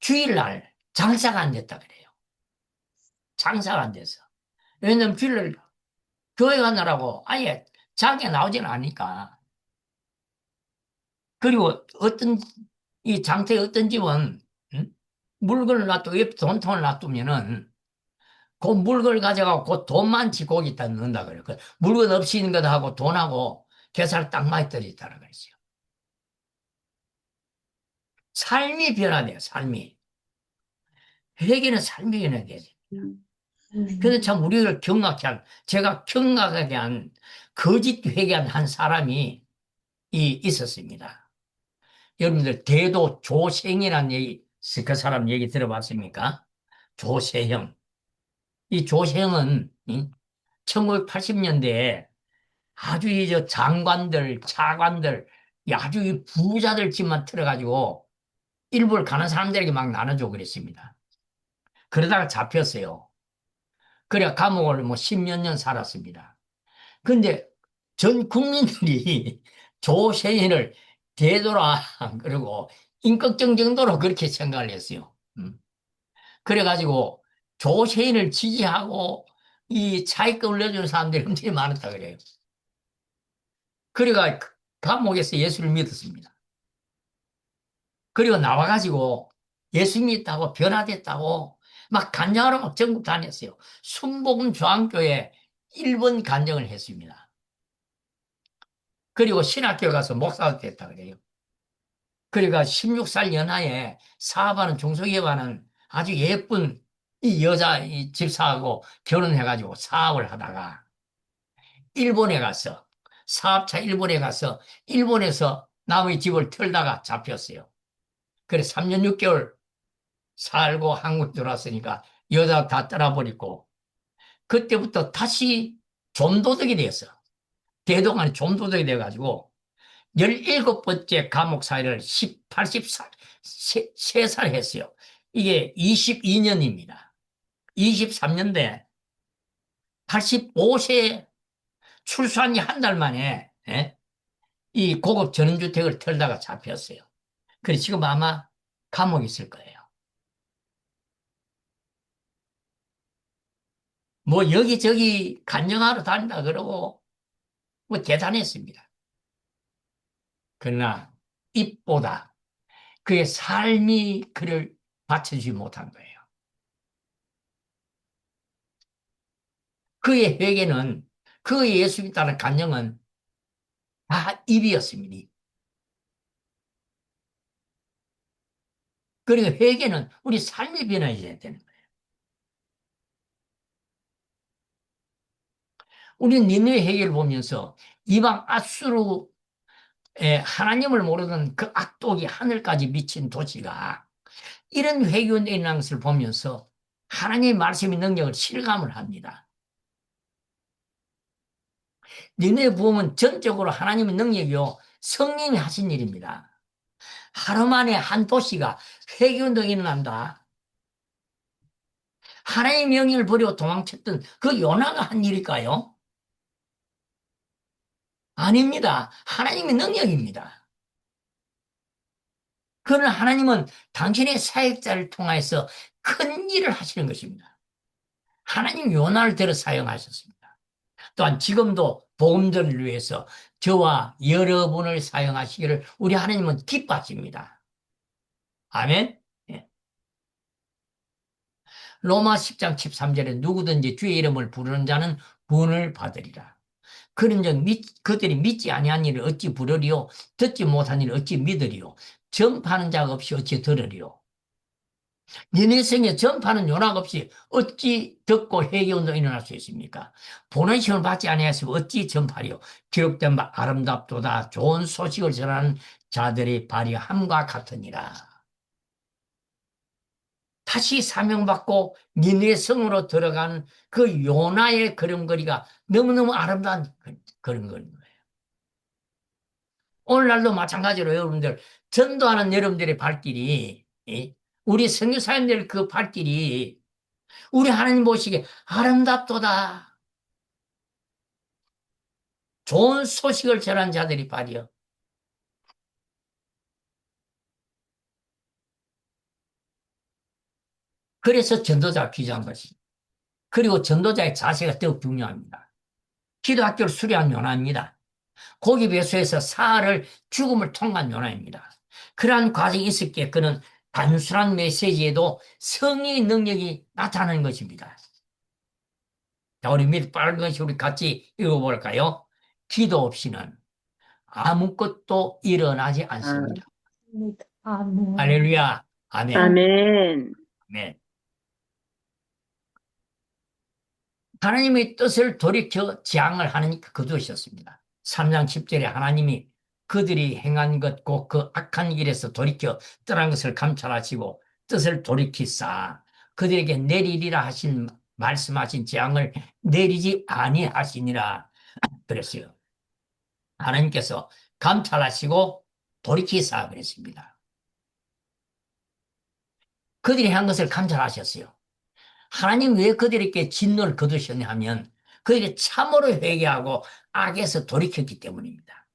주일날 장사가 안 됐다 그래요. 장사가 안 돼서. 왜냐면 주일날 교회 가느라고 아예 장에 나오지는 않으니까. 그리고 이 장터에 어떤 집은 물건을 놔두고 옆에 돈통을 놔두면은 그 물건을 가져가고 그 돈만 지고기 다 넣는다 그래요. 그 물건 없이 있는 것하고 돈하고 계산을 딱 많이 떨어졌다고 그랬어요. 삶이 변화돼요. 삶이. 회개는 삶이 변화돼요. 그래서 참 우리를 경악하게 한, 제가 경악하게 한 거짓 회개한 한 사람이 있었습니다. 여러분들 대도 조생이라는 얘기, 그 사람 얘기 들어봤습니까? 조세형. 이 조세형은 1980년대에 아주 저 장관들, 차관들, 아주 이 부자들 집만 틀어가지고 일부를 가는 사람들에게 막 나눠주고 그랬습니다. 그러다가 잡혔어요. 그래 감옥을 뭐 10몇 년 살았습니다. 근데 전 국민들이 조세인을 대도라 그리고 임꺽정 정도로 그렇게 생각을 했어요. 그래가지고 조세인을 지지하고 이 차익금을 내주는 사람들이 엄청 많았다 그래요. 그래가 감옥에서 예수를 믿었습니다. 그리고 나와가지고 예수 믿다고 변화됐다고 막 간증하러 막 전국 다녔어요. 순복음 저항교회 1번 간증을 했습니다. 그리고 신학교에 가서 목사가 됐다 그래요. 그러니까 16살 연하에 사업하는 중소기업하는 아주 예쁜 이 여자 이 집사하고 결혼해가지고 사업을 하다가 일본에 가서 사업차 일본에 가서 일본에서 남의 집을 털다가 잡혔어요. 그래 3년 6개월 살고 한국 들어왔으니까 여자 다 떠나버리고 그때부터 다시 좀도둑이 되었어. 대동안에 좀도둑이 돼가지고 17번째 감옥 사이를 83살 했어요. 이게 22년입니다. 23년대 85세 출소한 지 한 달 만에 이 고급 전원주택을 털다가 잡혔어요. 그래서 지금 아마 감옥에 있을 거예요. 뭐 여기저기 간증하러 다닌다 그러고 뭐 대단했습니다. 그러나 입보다 그의 삶이 그를 받쳐주지 못한 거예요. 그의 회개는 그의 예수 믿다는 간증은 다 입이었습니다. 입. 그러니까 회개는 우리 삶이 변화해야 되는 거예요. 우리는 니느웨 회개를 보면서 이방 앗수르 하나님을 모르는 그 악독이 하늘까지 미친 도시가 이런 회개운동이 일어난 것을 보면서 하나님의 말씀의 능력을 실감을 합니다. 니느웨 부흥은 전적으로 하나님의 능력이요 성령이 하신 일입니다. 하루 만에 한 도시가 회개운동이 일어난다. 하나님의 명령을 버리고 도망쳤던 그 요나가 한 일일까요? 아닙니다. 하나님의 능력입니다. 그러나 하나님은 당신의 사역자를 통해서 큰 일을 하시는 것입니다. 하나님 요나를 들어 사용하셨습니다. 또한 지금도 복음전을 위해서 저와 여러분을 사용하시기를 우리 하나님은 기뻐하십니다. 아멘. 예. 로마 10장 13절에 누구든지 주의 이름을 부르는 자는 구원을 받으리라. 그런즉 그들이 믿지 아니한 일을 어찌 부르리요? 듣지 못한 일을 어찌 믿으리요? 전파하는 자가 없이 어찌 들으리요? 니네 성에 전파하는 요nak 없이 어찌 듣고 회개운동 일어날 수 있습니까? 보는 시험을 받지 아니하시고 어찌 전파리요? 기록된 바 아름답도다 좋은 소식을 전하는 자들의 발이 함과 같으니라. 다시 사명받고 니네 성으로 들어간 그 요나의 걸음걸이가 너무너무 아름다운 걸음걸이인 거예요. 오늘날도 마찬가지로 여러분들 전도하는 여러분들의 발길이 우리 선교사님들 그 발길이 우리 하나님 보시기에 아름답도다. 좋은 소식을 전한 자들이 발이요. 그래서 전도자가 귀중한 것이. 그리고 전도자의 자세가 더욱 중요합니다. 기도학교를 수료한 요나입니다. 고기 배수에서 사흘을 죽음을 통과한 요나입니다. 그러한 과정이 있었기에 그는 단순한 메시지에도 성령의 능력이 나타나는 것입니다. 자, 우리 밑 빨간 것이 우리 같이 읽어볼까요? 기도 없이는 아무것도 일어나지 않습니다. 아멘. 할렐루야. 아멘. 아멘. 아멘. 하나님의 뜻을 돌이켜 지향을 하니까 거두셨습니다. 3장 10절에 하나님이 그들이 행한 것 곧 그 악한 길에서 돌이켜 떠난 것을 감찰하시고 뜻을 돌이키사 그들에게 내리리라 하신 말씀하신 재앙을 내리지 아니하시니라 그랬어요. 하나님께서 감찰하시고 돌이키사 그랬습니다. 그들이 한 것을 감찰하셨어요. 하나님 왜 그들에게 진노를 거두셨냐 하면 그들이 참으로 회개하고 악에서 돌이켰기 때문입니다.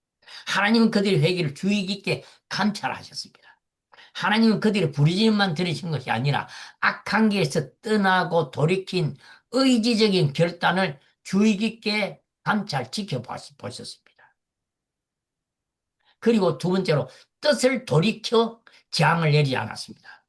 하나님은 그들의 회개를 주의 깊게 감찰하셨습니다. 하나님은 그들의 부르짖음만 들으신 것이 아니라 악한 길에서 떠나고 돌이킨 의지적인 결단을 주의 깊게 감찰 지켜보셨습니다. 그리고 두 번째로 뜻을 돌이켜 재앙을 내리지 않았습니다.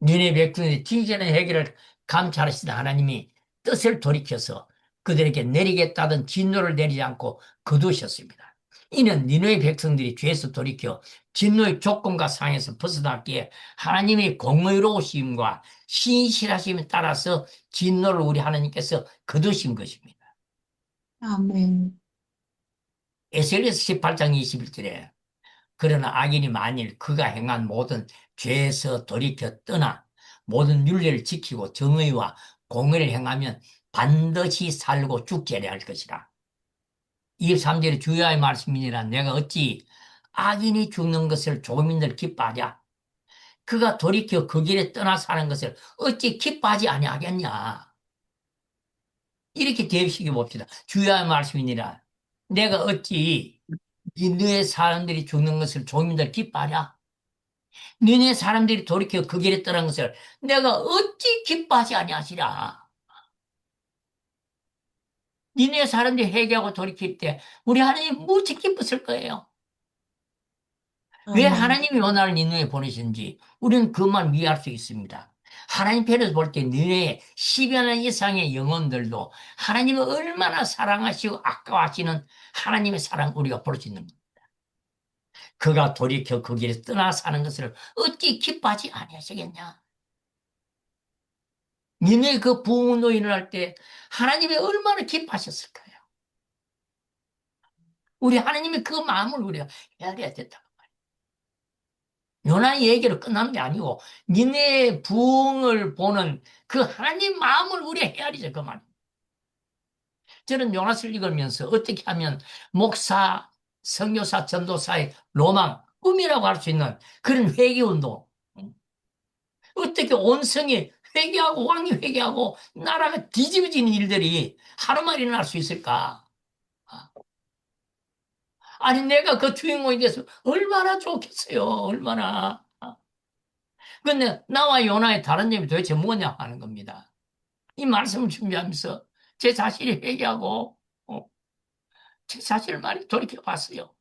니네 백성들이 진전의 회개를 감찰하시던 하나님이 뜻을 돌이켜서 그들에게 내리겠다던 진노를 내리지 않고 거두셨습니다. 이는 니네 백성들이 죄에서 돌이켜 진노의 조건과 상에서 벗어났기에 하나님의 공의로우심과 신실하심에 따라서 진노를 우리 하나님께서 거두신 것입니다. 아멘. 에스겔서 18장 21절에 그러나 악인이 만일 그가 행한 모든 죄에서 돌이켜 떠나 모든 윤례를 지키고 정의와 공의를 행하면 반드시 살고 죽지 아니할 것이라. 23절에 주야의 말씀이니라 내가 어찌 악인이 죽는 것을 조민들 기뻐하랴. 그가 돌이켜 그 길에 떠나 사는 것을 어찌 기뻐하지 아니하겠냐. 이렇게 대비시켜 봅시다. 주야의 말씀이니라 내가 어찌 니네 사람들이 죽는 것을 조민들 기뻐하랴. 니네 사람들이 돌이켜 그 길에 떠난 것을 내가 어찌 기뻐하지 아니하시랴. 니네 사람들이 회개하고 돌이킬 때 우리 하나님 무지 기뻤을 거예요. 왜 아멘. 하나님이 요나를 니네에 보내신지 우리는 그만 이해할 수 있습니다. 하나님 편에서 볼 때 니네의 10여 년 이상의 영혼들도 하나님을 얼마나 사랑하시고 아까워하시는 하나님의 사랑 우리가 볼 수 있는 겁니다. 그가 돌이켜 그 길에 떠나 사는 것을 어찌 기뻐하지 아니하시겠냐. 니네 그 부흥운동 일어날 때 하나님이 얼마나 기뻐하셨을까요? 우리 하나님이 그 마음을 우리가 헤아려야 된다. 요나의 얘기로 끝나는 게 아니고 니네 부흥을 보는 그 하나님 마음을 우리가 헤아리자 그 말. 저는 요나서를 읽으면서 어떻게 하면 목사, 선교사, 전도사의 로망, 꿈이라고 할 수 있는 그런 회개운동. 어떻게 온 성이 회개하고 왕이 회개하고 나라가 뒤집어지는 일들이 하루만 일어날 수 있을까? 아니 내가 그 주인공이 돼서 얼마나 좋겠어요. 얼마나. 근데 나와 요나의 다른 점이 도대체 뭐냐 하는 겁니다. 이 말씀을 준비하면서 제 자신이 회개하고 제 자신을 많이 돌이켜 봤어요.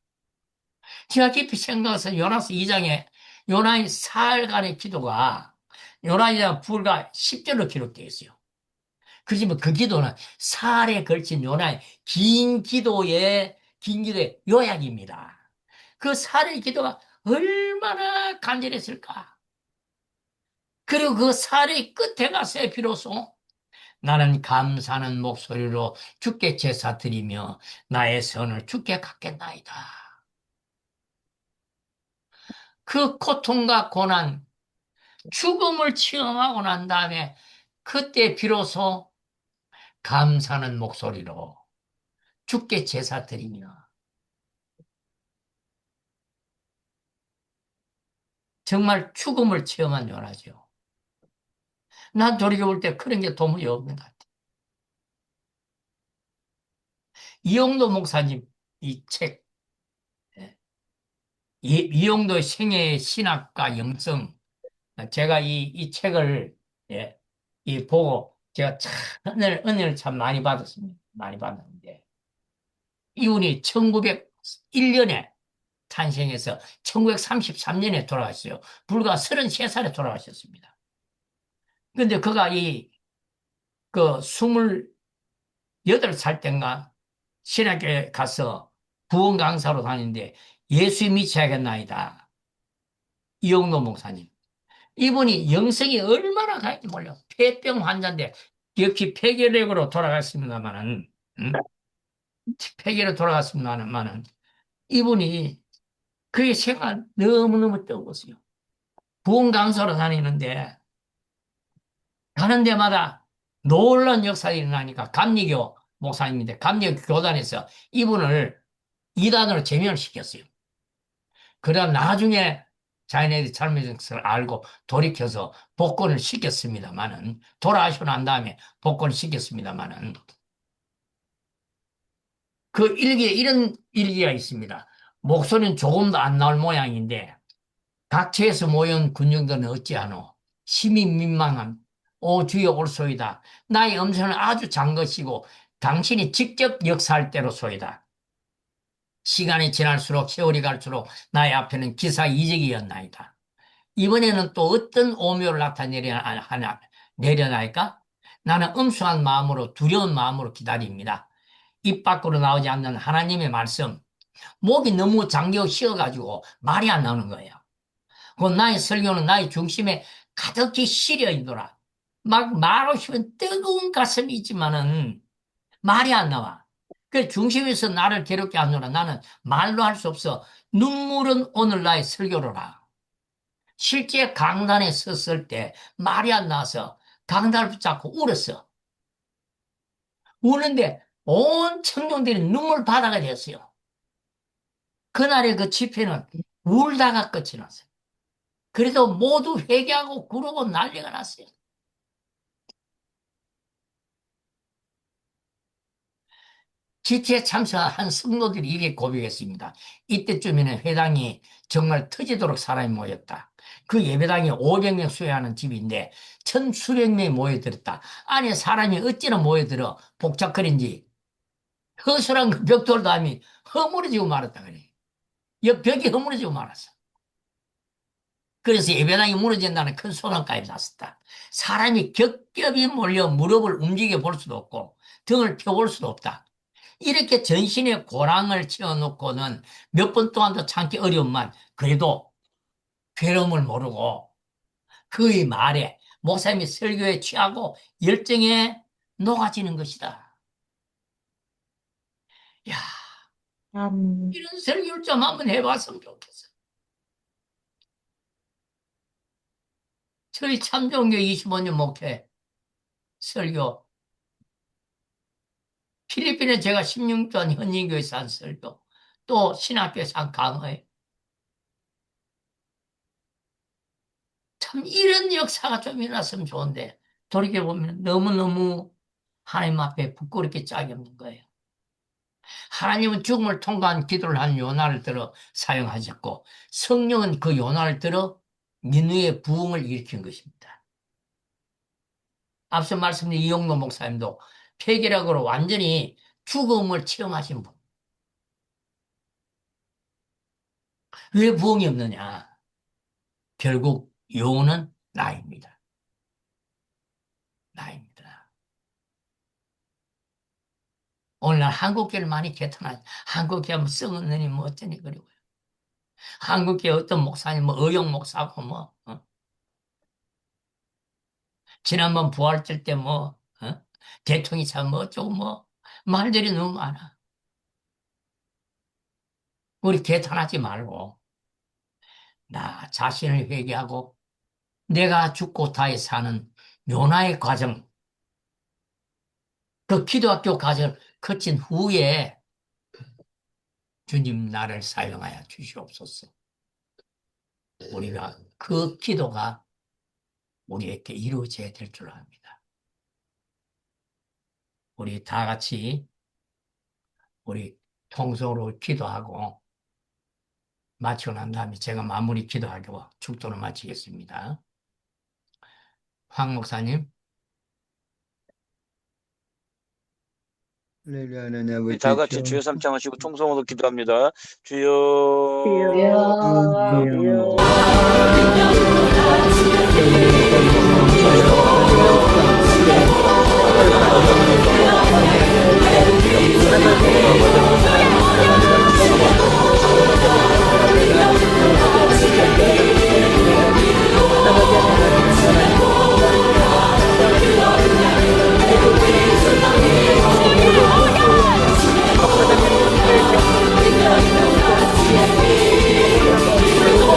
제가 깊이 생각해서 요나서 2장에 요나의 사흘간의 기도가 요나의 불과 10절로 기록되어 있어요. 그렇지만 그 기도는 사흘에 걸친 요나의 긴 기도의 요약입니다. 그 사흘의 기도가 얼마나 간절했을까? 그리고 그 사흘의 끝에 가서 비로소 나는 감사하는 목소리로 주께 제사 드리며 나의 선을 주께 갚겠나이다. 그 고통과 고난, 죽음을 체험하고 난 다음에 그때 비로소 감사하는 목소리로 주께 제사 드리며 정말 죽음을 체험한 요나죠. 난 돌이켜볼 때 그런 게 도무지 없는 것 같아요. 이용도 목사님 이 책, 이용도 생애의 신학과 영성, 제가 이 책을 예, 이 보고 제가 참 은혜를 참 많이 받았습니다. 많이 받았는데 이분이 1901년에 탄생해서 1933년에 돌아가셨어요. 불과 33살에 돌아가셨습니다. 근데 그가 그 28살 땐가 신학교에 가서 부원 강사로 다니는데 예수에 미쳐야겠나이다. 이용노 목사님. 이분이 영성이 얼마나 강한지 몰라. 폐병 환자인데 역시 폐결핵으로 돌아갔습니다만은, 폐결로 돌아갔습니다만은 이분이 그의 생활 너무너무 뜨거웠어요. 부원 강사로 다니는데 가는 데마다 놀라운 역사가 일어나니까 감리교 목사님인데 감리교 교단에서 이분을 이단으로 제명을 시켰어요. 그러나 나중에 자기네들이 잘못한 것을 알고 돌이켜서 복권을 시켰습니다만은 돌아가시고 난 다음에 복권을 시켰습니다만은 그 일기에 이런 일기가 있습니다. 목소리는 조금도 안 나올 모양인데 각처에서 모여온 군중들은 어찌하노 심히 민망함 오 주여 올소이다. 나의 음성은 아주 작은 것이고 당신이 직접 역사할 대로소이다. 시간이 지날수록 세월이 갈수록 나의 앞에는 기사 이적이었나이다. 이번에는 또 어떤 오묘를 내려나니까 나는 엄수한 마음으로 두려운 마음으로 기다립니다. 입 밖으로 나오지 않는 하나님의 말씀. 목이 너무 잠겨 쉬어가지고 말이 안 나오는 거예요. 그 나의 설교는 나의 중심에 가득히 실려 있노라. 막 말하고 싶은 뜨거운 가슴이 있지만은 말이 안 나와. 그 중심에서 나를 괴롭게 하노라. 나는 말로 할 수 없어. 눈물은 오늘 나의 설교로라. 실제 강단에 섰을 때 말이 안 나와서 강단을 붙잡고 울었어. 우는데 온 청년들이 눈물 바다가 됐어요. 그날의 그 집회는 울다가 끝이 났어요. 그래도 모두 회개하고 구르고 난리가 났어요. 집회에 참석한 성도들이 이렇게 고백했습니다. 이때쯤에는 회당이 정말 터지도록 사람이 모였다. 그 예배당이 500명 수여하는 집인데 1,000수백 명이 모여들었다. 안에 사람이 어찌나 모여들어 복잡거린지 허술한 그 벽돌담이 허물어지고 말았다 그래. 옆 벽이 허물어지고 말았어. 그래서 예배당이 무너진다는 큰 소란까지 났었다. 사람이 겹겹이 몰려 무릎을 움직여 볼 수도 없고 등을 펴볼 수도 없다. 이렇게 전신에 고랑을 채워놓고는 몇 번 동안도 참기 어려운만 그래도 괴로움을 모르고 그의 말에 목사님이 설교에 취하고 열정에 녹아지는 것이다. 야, 아멘. 이런 설교를 좀 한번 해봤으면 좋겠어. 저희 참종교 25년 목회 설교 필리핀에 제가 16년 현인교회에서 한 설교 또 신학교에서 한 강의 참 이런 역사가 좀 일어났으면 좋은데 돌이켜보면 너무너무 하나님 앞에 부끄럽게 짝이 없는 거예요. 하나님은 죽음을 통과한 기도를 한 요나를 들어 사용하셨고 성령은 그 요나를 들어 민우의 부흥을 일으킨 것입니다. 앞서 말씀드린 이용노 목사님도 폐결핵으로 완전히 죽음을 체험하신 분. 왜 부흥이 없느냐? 결국 요는 나입니다. 나입니다. 오늘날 한국교를 많이 개탄하죠. 한국교 뭐 썩었느니 뭐 어쩌니 그리고요. 한국교 어떤 목사님 뭐 의용 목사고 뭐 지난번 부활절 때 뭐 대통령이 참 뭐 어쩌고 뭐 말들이 너무 많아. 우리 개탄하지 말고 나 자신을 회개하고 내가 죽고 다시 사는 요나의 과정, 그 기도학교 과정을 거친 후에 주님 나를 사용하여 주시옵소서. 우리가 그 기도가 우리에게 이루어져야 될 줄 압니다. 우리 다 같이 우리 통성으로 기도하고 마치고 난 다음에 제가 마무리 기도하고 축도를 마치겠습니다. 황 목사님. 우리 다 같이 주여 삼창하시고 통성으로 기도합니다. 주여. Thank you.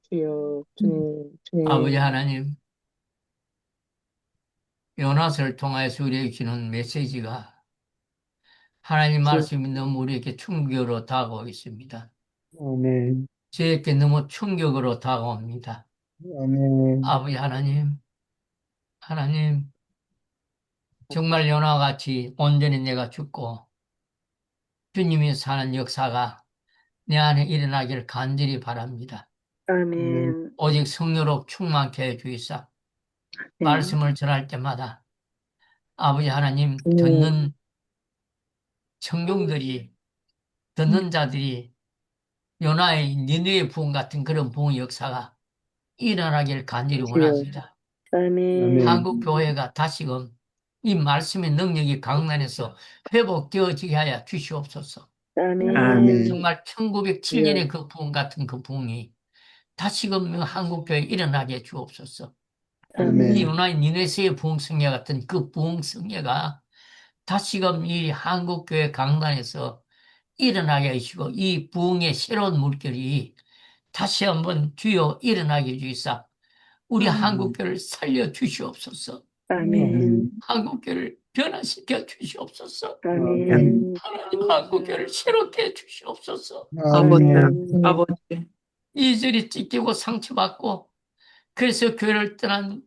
주여, 주님, 아버지 주님, 하나님, 요나서를 통하여서 우리에게 주는 메시지가 하나님 주여, 말씀이 너무 우리에게 충격으로 다가오고 있습니다. 아멘, 저에게 너무 충격으로 다가옵니다. 아멘, 아버지 하나님, 하나님, 정말 요나와 같이 온전히 내가 죽고 주님이 사는 역사가 내 안에 일어나기를 간절히 바랍니다. 아멘, 오직 성령으로 충만케 해 주이사 말씀을 전할 때마다 아버지 하나님 듣는 청중들이 듣는 자들이 요나의 니느웨 부흥 같은 그런 부흥 역사가 일어나기를 간절히 원합니다. 아멘, 한국 교회가 다시금 이 말씀의 능력이 강단에서 회복되어지게 하여 주시옵소서. 아멘, 정말 1907년의 그 부흥 같은 그 부흥이 다시금 한국 교회에 일어나게 해 주옵소서. 이 아멘, 요나의 니네세의 부흥 성례 같은 그 부흥 성례가 다시금 이 한국 교회 강단에서 일어나게 하시고 이 부흥의 새로운 물결이 다시 한번 주여 일어나게 해주시사 우리 한국교회를 살려 주시옵소서. 아멘, 한국교회를 변화시켜 주시옵소서. 아멘, 하나님 한국교회를 새롭게 해 주시옵소서. 아버지, 이절이 찢기고 상처받고 그래서 교회를 떠난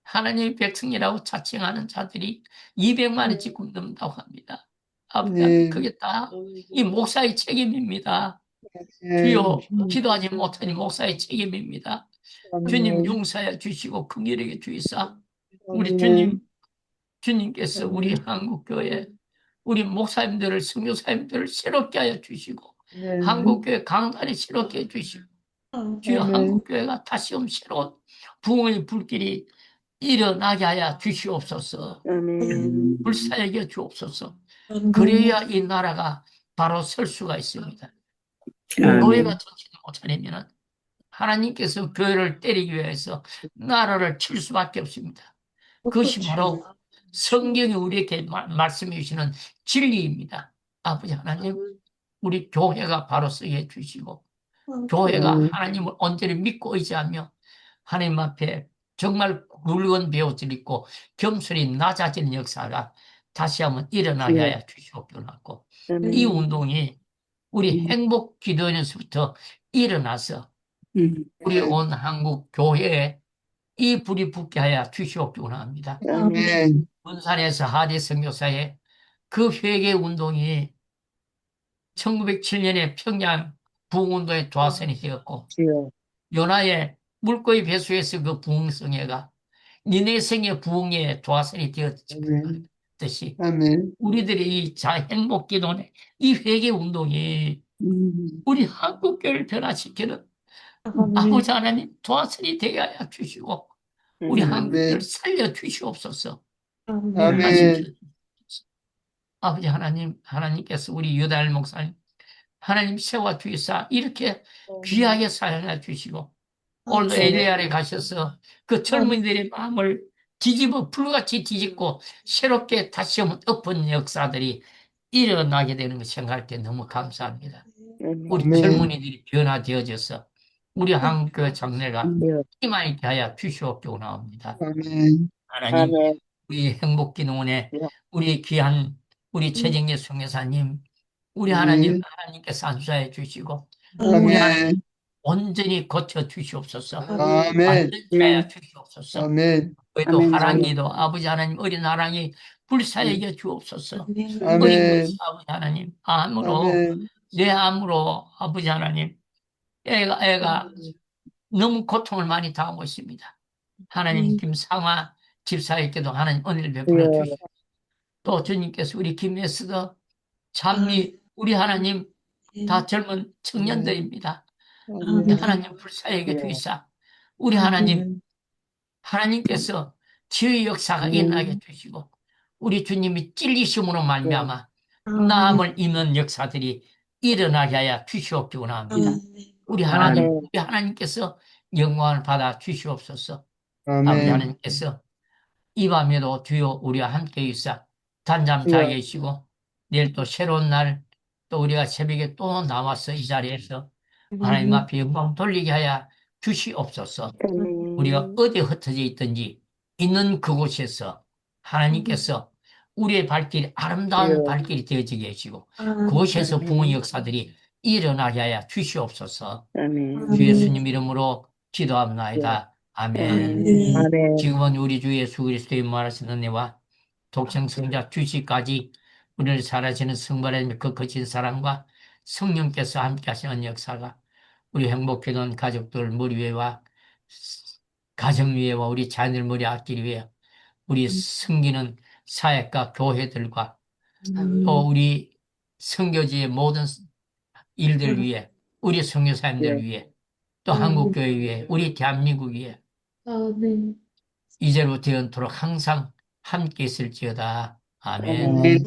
하나님의 백성이라고 자칭하는 자들이 200만이 지금 넘는다고 합니다. 아버지, 그게 다 이 목사의 책임입니다. 주여, 기도하지 못하니 목사의 책임입니다. 주님 용서해 주시고 긍휼하게 주이사 우리 주님께서 우리 한국교회 우리 목사님들을 선교사님들을 새롭게 하여 주시고 한국교회 강단이 새롭게 해 주시고 주여 한국교회가 다시금 새로운 부흥의 불길이 일어나게 하여 주시옵소서. 불사하게 주옵소서. 그래야 이 나라가 바로 설 수가 있습니다. 교회가 정치를 못하려면 하나님께서 교회를 때리기 위해서 나라를 칠 수밖에 없습니다. 그것이 바로 성경이 우리에게 말씀해 주시는 진리입니다. 아버지 하나님, 우리 교회가 바로 서게 해주시고 교회가 하나님을 온전히 믿고 의지하며 하나님 앞에 정말 굵은 배옷을 입고 겸손히 낮아지는 역사가 다시 한번 일어나게 하여 주시옵소서. 이 운동이 우리 행복 기도원에서부터 일어나서 우리 온 한국 교회에 이 불이 붙게 하여 주시옵기를 합니다. 군산에서 하대 선교사의 그 회개 운동이 1907년에 평양 부흥운동의 도화선이 되었고 요나의 물고기 배수에서 그 부흥성회가 니네성의 부흥의 도화선이 되었듯이 우리들의 이 행복기도의 이 회개 운동이 우리 한국교회를 변화시키는 아버지 하나님 도화선이 되게 하여 주시고 우리 한국교회를 살려 주시옵소서. 아버지 하나님, 하나님께서 우리 유다엘 목사님 하나님 세워 주시사 이렇게 귀하게 사용해 주시고 오늘도 엘리야에 가셔서 그 젊은이들의 마음을 뒤집어 불같이 뒤집고 새롭게 다시 한번 엎은 역사들이 일어나게 되는 걸 생각할 때 너무 감사합니다. 우리 젊은이들이 변화되어져서 우리 한국교회 장래가 희망 있게 하여 주시옵기로 나옵니다. 하나님, 우리 행복기도원에 우리 귀한 우리 최정예 성교사님, 우리 하나님, 하나님께서 안수하여 주시고 우리 하나님 온전히 고쳐 주시옵소서. 완전히 하여 주시옵소서. 그래도 하랑이도 아버지 하나님 어린 하랑이 불사에게 주옵소서. 어린 것이 아버지 하나님 암으로 내 암으로 아버지 하나님 애가 너무 고통을 많이 당하고 있습니다. 하나님 김상화 집사에게도 하나님 은혜를 베풀어 주시고 또 주님께서 우리 김예스도 찬미 우리 하나님 다 젊은 청년들입니다. 하나님 불사에게 주시사 우리 하나님 하나님께서 지의 역사가 일어나게 주시고 우리 주님이 찔리심으로 말미암아 남을 잇는 역사들이 일어나게 하여 주시옵기로 합니다. 우리 하나님께서 영광을 받아 주시옵소서. 아버지 하나님께서 이 밤에도 주여 우리와 함께 있어 단잠 자게 계시고 내일 또 새로운 날, 또 우리가 새벽에 또 나와서 이 자리에서 하나님 앞에 영광 돌리게 하여 주시옵소서. 우리가 어디 흩어져 있든지 있는 그곳에서 하나님께서 우리의 발길이 아름다운 발길이 되어지게 하시고 그곳에서 부흥의 역사들이 일어나게 하여 주시옵소서. 주 예수님 이름으로 기도합나이다. 아멘. 지금은 우리 주 예수 그리스도의 말하신 은혜와 독생 성자 주시까지 우리를 사랑하시는 성발의 그 거친 사랑과 성령께서 함께 하시는 역사가 우리 행복해진 가족들 머리 위에와 가정 위에와 우리 자녀들 머리 앞길 위에 우리 섬기는 사역과 교회들과 또 우리 선교지의 모든 일들 위에 우리 선교사님들 위에 또 한국교회 위에 우리 대한민국 위에 이제부터 영원토록 항상 함께 있을지어다. 아멘. 아멘.